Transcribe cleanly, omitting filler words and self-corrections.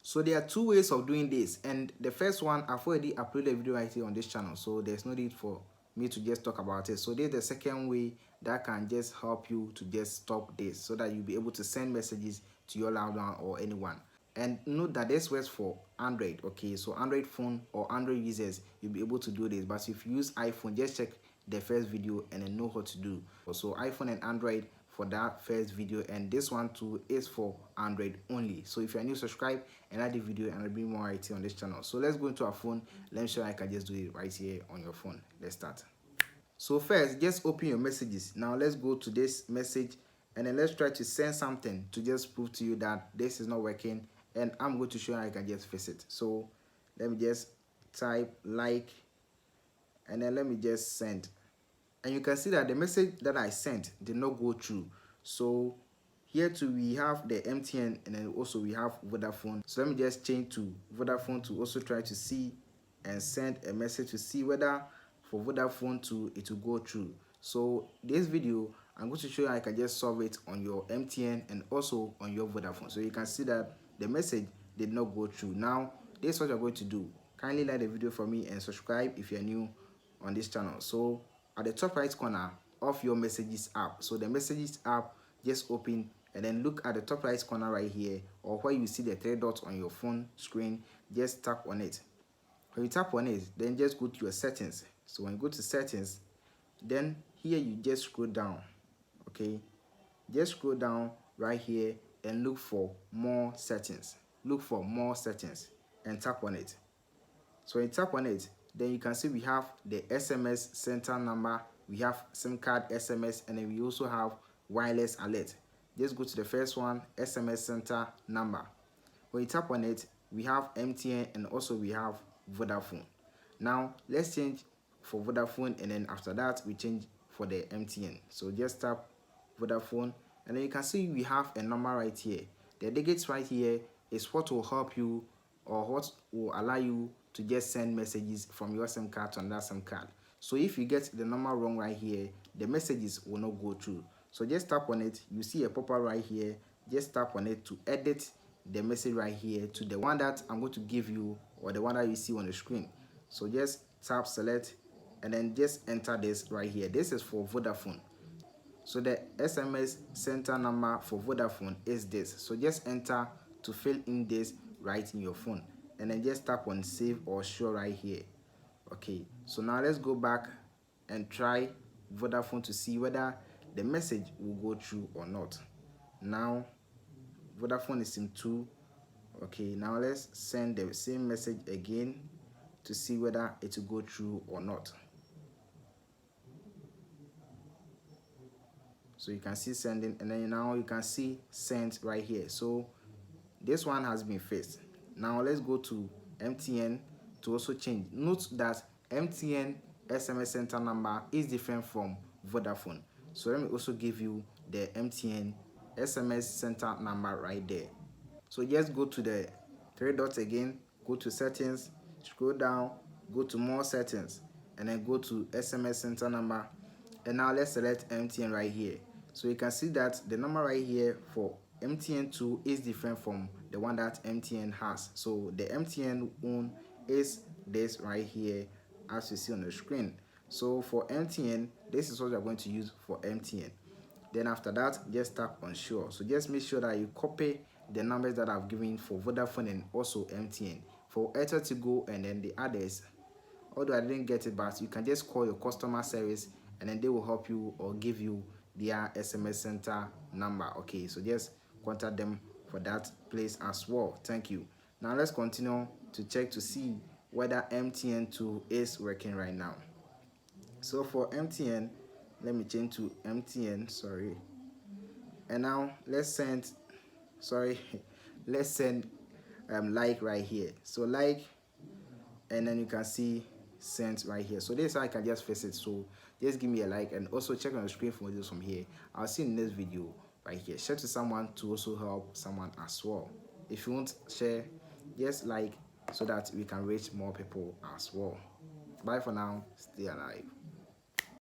So there are two ways of doing this, and the first one, I've already uploaded a video right here on this channel, so there's no need for me to just talk about it. So there's the second way that can just help you to just stop this, so that you'll be able to send messages to your loved one or anyone. And note that this works for Android. Okay, so Android phone or Android users, you'll be able to do this. But if you use iPhone, just check the first video and then know what to do. So iPhone and Android for that first video, and this one too is for Android only. So if you're new, subscribe and like the video, and I'll bring more IT on this channel. So let's go into our phone. Let me show you I can just do it right here on your phone. Let's start. So first, just open your messages. Now let's go to this message, and then let's try to send something to just prove to you that this is not working, and I'm going to show you how I can just fix it. So let me just type like, and then let me just send. And you can see that the message that I sent did not go through. So here too we have the MTN, and then also we have Vodafone. So let me just change to Vodafone to also try to see and send a message to see whether for Vodafone to it will go through. So this video, I'm going to show you how I can just solve it on your MTN and also on your Vodafone. So you can see that the message did not go through. Now this is what you're going to do. Kindly like the video for me and subscribe if you're new on this channel. So at the top right corner of your messages app, so the messages app, just open and then look at the top right corner right here, or where you see the three dots on your phone screen. Just tap on it. When you tap on it, then just go to your settings. So when you go to settings, then here you just scroll down. Okay, just scroll down right here and look for more settings. Look for more settings and tap on it. So when you tap on it, then you can see we have the SMS center number, we have SIM card SMS, and then we also have wireless alert. Just go to the first one, SMS center number. When you tap on it, we have MTN and also we have Vodafone. Now let's change for Vodafone, and then after that we change for the MTN. So just tap Vodafone, and then you can see we have a number right here. The digits right here is what will help you, or what will allow you to just send messages from your SIM card to another SIM card. So if you get the number wrong right here, the messages will not go through. So just tap on it. You see a pop-up right here. Just tap on it to edit the message right here to the one that I'm going to give you, or the one that you see on the screen. So just tap select, and then just enter this right here. This is for Vodafone. So the SMS center number for Vodafone is this. So just enter to fill in this right in your phone, and then just tap on save or show right here. Okay, so now let's go back and try Vodafone to see whether the message will go through or not. Now Vodafone is in 2. Okay, now let's send the same message again to see whether it will go through or not. So you can see sending, and then now you can see sent right here. So this one has been fixed. Now let's go to MTN to also change. Note that MTN SMS center number is different from Vodafone. So let me also give you the MTN SMS center number right there. So just go to the three dots again, go to settings, scroll down, go to more settings, and then go to SMS center number. And now let's select MTN right here. So you can see that the number right here for MTN2 is different from the one that MTN has. So the MTN one is this right here, as you see on the screen. So for MTN, this is what we're going to use for MTN. Then after that, just tap on sure. So just make sure that you copy the numbers that I've given for Vodafone and also MTN. For Airtel to go and then the others, although I didn't get it, but you can just call your customer service, and then they will help you or give you their SMS center number. Okay, so just contact them for that place as well. Thank you. Now let's continue to check to see whether MTN2 is working right now. So for MTN, let me change to MTN, sorry. And now let's send, sorry, let's send like right here. So like, and then you can see sent right here. So this is how I can just fix it. So just give me a like, and also check on the screen for videos from here. I'll see you in the next video right here. Share to someone to also help someone as well. If you want share, just like, so that we can reach more people as well. Bye for now. Stay alive.